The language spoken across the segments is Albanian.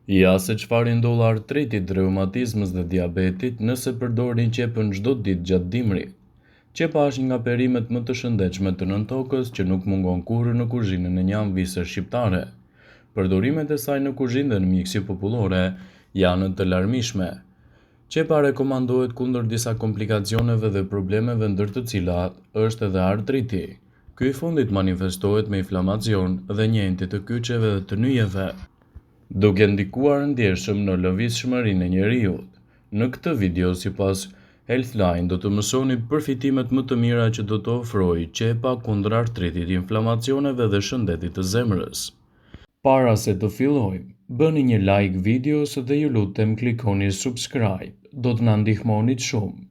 Ja se çfarë i ndodh artritit, reumatizmës dhe diabetit nëse përdorni qepën çdo ditë gjatë dimrit. Qepa është një nga perimet më të shëndetshme të nëntokës që nuk mungon kurrë në kuzhinën e një anëvise shqiptare. Përdorimet e saj në kuzhinë dhe në mjekësi popullore janë të larmishme. Qepa rekomandohet kundër disa komplikacioneve dhe problemeve ndër të cilat është edhe artriti. Ky i fundit manifestohet me inflamacion dhe njëjtje të kyçeve dhe të nyjeve, duke ndikuar ndjeshëm në lëvizshmërinë e njeriut. Në këtë video, sipas Healthline, do të mësoni përfitimet më të mira që do të ofrojë qepa kundër artritit, inflamacioneve dhe shëndetit të zemrës. Para se të fillojmë, bëni një like videos dhe ju lutem klikoni subscribe, do të na ndihmonit shumë.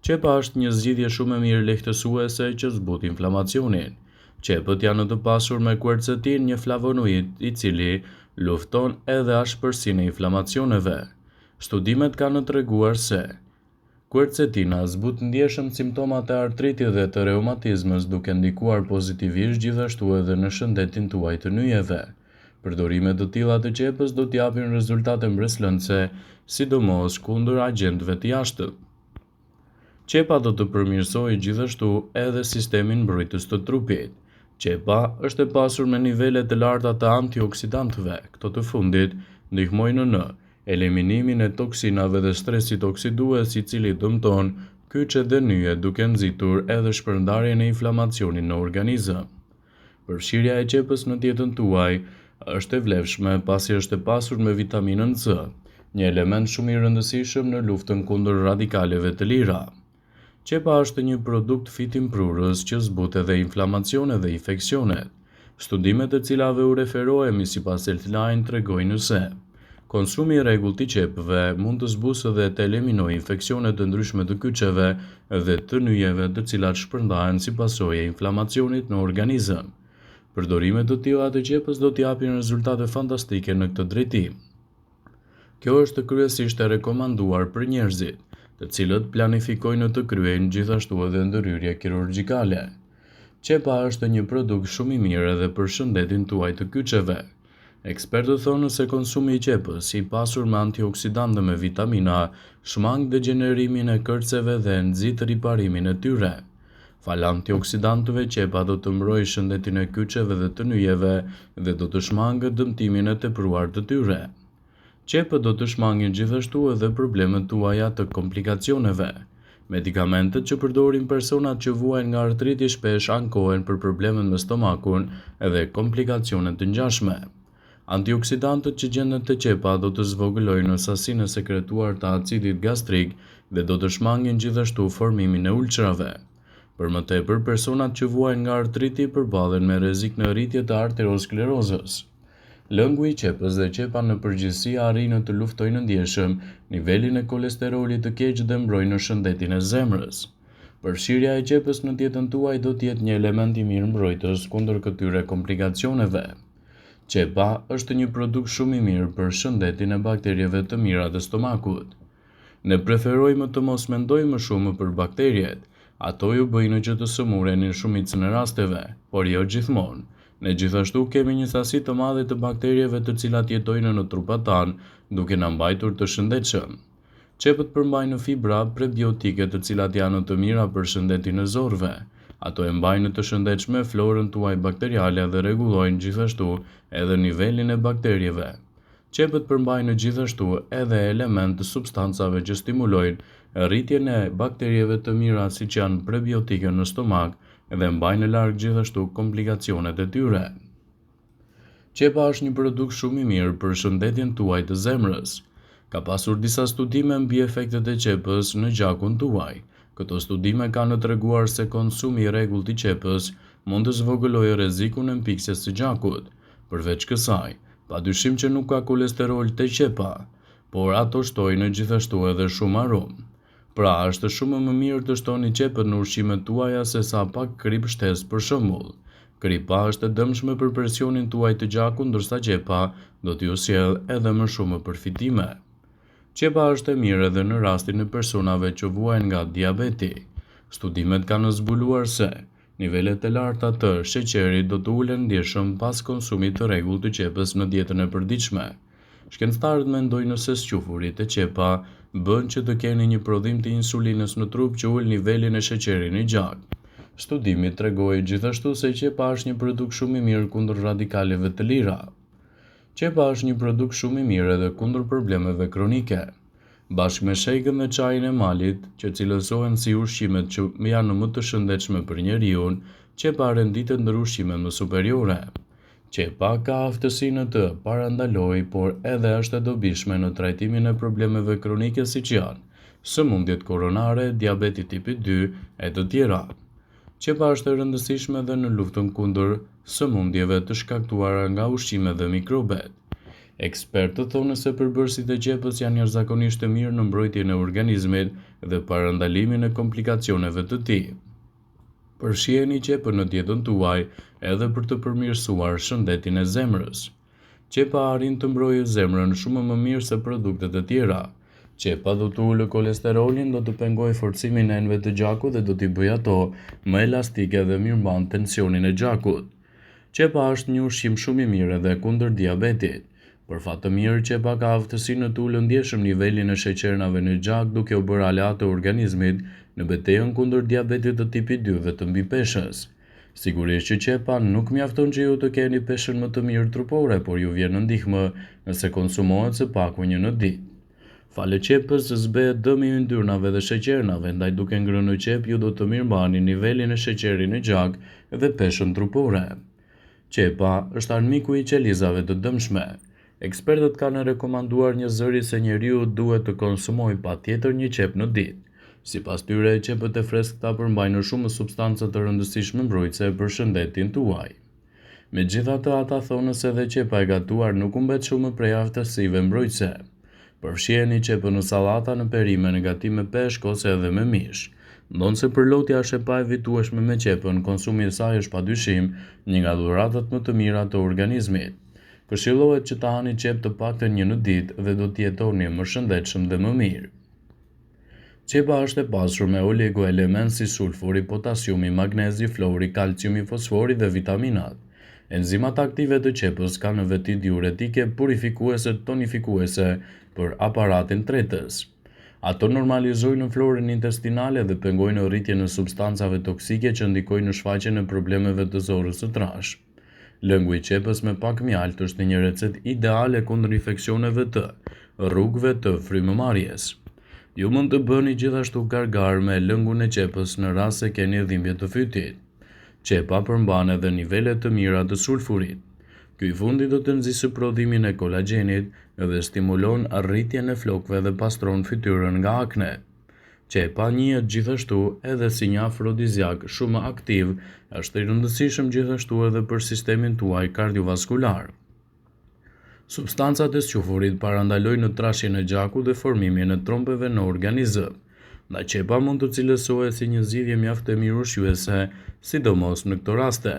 Qepa është një zgjidhje shumë e mirë lehtësuese që zbut inflamacionin. Qepët janë të pasur me quercetin, një flavonoid i cili lufton edhe ashpërsinë e inflamacioneve. Studimet kanë treguar se quercetina zbut ndjeshëm simptomat e artritit dhe të reumatizmës, duke ndikuar pozitivisht gjithashtu edhe në shëndetin tuaj të nyjeve. Përdorime të tilla të qepës do t'japin rezultate mbreslëndse, sidomos kundër agjentëve të jashtëm. Qepa do të përmirësojë gjithashtu edhe sistemin mbrojtës të trupit. Qepa është e pasur me nivele të larta të antioksidantëve. Këto të fundit ndihmojnë në eliminimin e toksinave dhe stresit oksidues, i cili dëmton kyçet dhe nyjet, duke nxitur edhe shpërndarjen e inflamacionit në organizëm. Përfshirja e qepës në dietën tuaj është e vlefshme pasi është e pasur me vitaminën C, një element shumë i rëndësishëm në luftën kundër radikaleve të lira. Qepa është një produkt fitimprurës që zbut edhe inflamacione dhe infeksionet. Studimet të cilave u referohemi sipas Healthline tregojnë se konsumi i rregullt i qepëve mund të zbusë dhe të eliminojë infeksione të ndryshme të kyçeve dhe të nyjeve, të cilat shpërndahen si pasojë e inflamacionit në organizëm. Përdorimet të tilla të qepës do t'japin rezultate fantastike në këtë drejtim. Kjo është kryesisht e rekomanduar për njerëzit të cilët planifikojnë të kryejnë gjithashtu edhe ndërhyrje kirurgjikale. Qepa është një produkt shumë i mirë edhe për shëndetin tuaj të kyçeve. Ekspertët thonë se konsumi i qepës, i pasur me antioksidantë dhe me vitamina, shmang degenerimin e kërceve dhe nxit riparimin e tyre. Fal antioksidantëve, qepa do të mbrojë shëndetin e kyçeve dhe të nyjeve dhe do të shmangë dëmtimin e tepruar të tyre. Qepët do të shmangin gjithashtu edhe problemet tuaja të komplikacioneve. Medikamentet që përdorin personat që vuajnë nga artriti shpesh ankohen për problemet me stomakun edhe komplikacionet të ngjashme. Antioksidantët që gjenden te qepa do të zvogëlojnë sasinë e sekretuar të acidit gastrik dhe do të shmangin gjithashtu formimin e ulçrave. Për më tepër, personat që vuajnë nga artriti përballen me rrezik në rritje të arteriosklerozës. Lëngu i qepës dhe qepa në përgjithësi arrin të luftojnë ndjeshëm nivelin e kolesterolit të keq dhe mbrojnë shëndetin e zemrës. Përfshirja e qepës në dietën tuaj do të jetë një element i mirë mbrojtës kundër këtyre komplikacioneve. Qepa është një produkt shumë i mirë për shëndetin e bakterieve të mira të stomakut. Ne preferojmë të mos mendojmë shumë për bakteriet. Ato ju bëjnë që të sëmureni në shumicën e rasteve, por jo gjithmonë. Ne gjithashtu kemi një sasi të madhe të bakterieve të cilat jetojnë në trupat tanë, duke na mbajtur të shëndetshëm. Qepët përmbajnë fibra prebiotike të cilat janë të mira për shëndetin e zorëve. Ato e mbajnë të shëndetshme florën tuaj bakteriale dhe rregullojnë gjithashtu edhe nivelin e bakterieve. Qepët përmbajnë gjithashtu edhe element të substancave që stimulojnë rritjen e bakterieve të mira, siç janë prebiotike në stomak, dhe mbajnë larg gjithashtu komplikacionet e tyre. Qepa është një produkt shumë i mirë për shëndetin tuaj të zemrës. Ka pasur disa studime mbi efektet e qepës në gjakun tuaj. Këto studime kanë treguar se konsumi i rregullt i qepës mund të zvogëlojë rrezikun e mpiksjes së gjakut. Përveç kësaj, padyshim që nuk ka kolesterol te qepa, por ato shtojnë gjithashtu edhe shumë aromë. Pra, është shumë më mirë të shtoni qepët në ushqimet tuaja se sa pak krip shtesë për shembull. Kripa është e dëmshme për presionin tuaj të gjakut, ndërsa qepa do t'ju sjellë edhe më shumë përfitime. Qepa është e mirë edhe në rastin e personave që vuajnë nga diabeti. Studimet kanë zbuluar se nivelet e larta të sheqerit do të ulen ndjeshëm pas konsumit të rregullt të qepës në dietën e përditshme. Shkencëtarët mendojnë se squfurit e qepa bën që të keni një prodhim të insulinës në trup që ul nivelin e sheqerit në gjak. Studimi tregoi gjithashtu se qepa është një produkt shumë i mirë kundër radikaleve të lira. Qepa është një produkt shumë i mirë edhe kundër problemeve kronike. Bashkë me shejkën dhe çajin e malit, që cilësohen si ushqimet që janë më të shëndetshme për njeriun, qepa renditet ndër ushqimet më superiore. Qepa ka aftësinë të parandalojë, por edhe është e dobishme në trajtimin e problemeve kronike siç janë sëmundjet koronare, diabeti tipi 2 e të tjera. Qepa është e rëndësishme edhe në luftën kundër sëmundjeve të shkaktuara nga ushqimet dhe mikrobet. Ekspertët thonë se përbërësit e qepës janë jashtëzakonisht të mirë në mbrojtjen e organizmit dhe parandalimin e komplikacioneve të tij. Përfshiheni qepën në dietën tuaj edhe për të përmirësuar shëndetin e zemrës. Qepa arrin të mbrojë zemrën shumë më mirë se produktet e tjera. Qepa do të ulë kolesterolin, do të pengojë forcimin e enëve të gjakut dhe do t'i bëjë ato më elastike dhe mirëmban tensionin e gjakut. Qepa është një ushqim shumë i mirë edhe kundër diabetit. Për fat të mirë, qepa ka aftësinë të ulë ndjeshëm nivelin e sheqernave në gjak duke u bërë aleat të organizmit në betejën kundër diabetit të tipi 2 dhe të mbipeshës. Sigurisht që qepa nuk mjafton që ju të keni peshën më të mirë trupore, por ju vjen në ndihmë nëse konsumohet së paku një në ditë. Fale qepës zbehet dëmi i yndyrnave dhe sheqernave, ndaj duke ngrënë qep ju do të mirëmbani nivelin e sheqerit në gjak dhe peshën trupore. Qepa është armiku i qelizave të dëmshme. Ekspertët kanë rekomanduar një zëri se njeriu duhet të konsumojë patjetër një qep në ditë. Sipas tyre, qepët e freskëta përmbajnë shumë substanca të rëndësishme mbrojtëse për shëndetin tuaj. Megjithatë, ata thonë se edhe qepa e gatuar nuk humbet shumë prej aftësive mbrojtëse. Përfshiheni qepën në sallata, në perime, në gatime peshk ose edhe me mish. Ndonse përlotja është e paevitueshme me qepën, konsumi i saj është padyshim një nga dhuratat më të mira të organizmit. Këshillohet që ta hani qep të paktën një në ditë dhe do të jetoni më shëndetshëm dhe më mirë. Qepa është e pasur me oligoelementë si sulfuri, potasiumi, magnezi, flori, kalciumi, fosfori dhe vitaminat. Enzimat aktive të qepës kanë në veti diuretike, purifikuese, tonifikuese për aparatin tretës. Ato normalizojnë florën intestinale dhe pengojnë rritjen e substancave toksike që ndikojnë në shfaqjen e problemeve të zorrës së trashë. Lëngu i qepës me pak mjalt është një recetë ideale kundër infeksioneve të rrugëve të frymëmarrjes. Ju mund të bëni gjithashtu gargar me lëngun e qepës në rast se keni dhimbje të fytit. Qepa përmban edhe nivele të mira të sulfurit. Ky i fundi do të nxjisë prodhimin e kolagjenit dhe stimulon rritjen e flokëve dhe pastron fytyrën nga akne. Qepa njihet gjithashtu edhe si një afrodiziak shumë aktiv, është i rëndësishëm gjithashtu edhe për sistemin tuaj kardiovaskular. Substancat e squfurit parandalojnë trashjen e gjakut dhe formimin e trompeve në organizëm. Ndaj qepa mund të cilësohet si një zgjidhje mjaft e mirë ushqyese, sidomos në këto raste.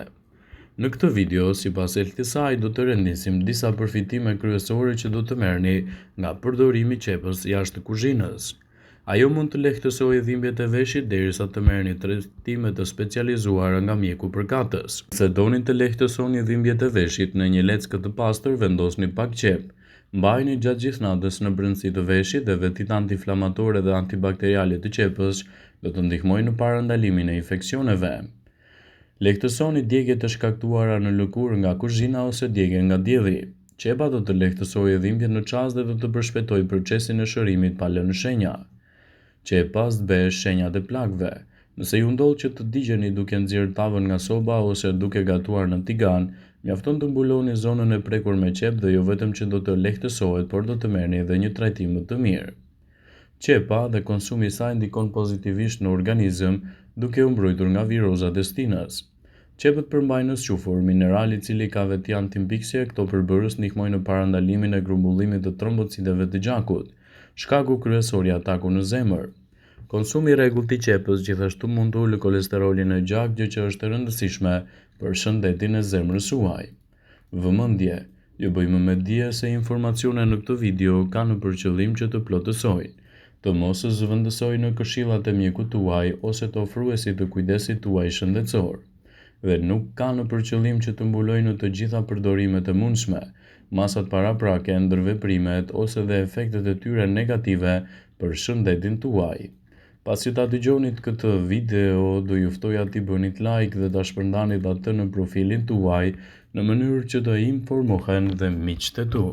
Në këtë video, sipas kësaj, do të rendisim disa përfitime kryesore që do të merrni nga përdorimi i qepës jashtë kuzhinës. Ajo mund të lehtësojë dhimbjet e veshit derisa të merrni trajtime të specializuara nga mjeku përkatës. Nëse doni të lehtësoni dhimbjet e veshit në një leckë të pastër, vendosni pak qep. Mbajini gjatë gjithë natës në brendësi të veshit dhe vetit antiinflamatore dhe antibakteriale të qepës do të ndihmojnë në parandalimin e infeksioneve. Lehtësoni djegjet e shkaktuara në lëkurë nga kuzhina ose djegje nga dielli. Qepa do të lehtësojë dhimbjet në çast dhe do të përshpejtojë procesin e shërimit pa lënë shenja. Qepa zbehet shenjat e plagëve. Nëse ju ndodh që të digjeni duke nxjerrë tavën nga soba ose duke gatuar në tigan, mjafton të mbuloni zonën e prekur me qep dhe jo vetëm që do të lehtësohet, por do të merrni edhe një trajtim më të mirë. Qepa dhe konsumi i saj ndikon pozitivisht në organizëm, duke u mbrojtur nga virozat e stinës. Qepët përmbajnë në squfur mineral i cili ka veti antimiksie, këto përbërës ndihmojnë në parandalimin e grumbullimit të trombocideve të gjakut, shkaku kryesor i ataku në zemër. Konsumi i rregullt i qepës gjithashtu mund të ulë kolesterolin në gjak, gjë që është e rëndësishme për shëndetin e zemrës suaj. Vëmendje, ju bëjmë me dije se informacionet në këtë video kanë për qëllim që të plotësojnë, të mos zëvendësojnë në këshillat e mjekut tuaj ose të ofruesit të kujdesit tuaj shëndetësor, dhe nuk kanë për qëllim që të mbulojnë të gjitha përdorimet e mundshme, masat paraprake, ndërveprimet ose dhe efektet e tyre negative për shëndetin tuaj. Pasi ta dëgjoni këtë video, do ju ftoja t'i bënit like dhe ta shpërndanit atë në profilin tuaj në mënyrë që të informohen dhe miqtë e tu.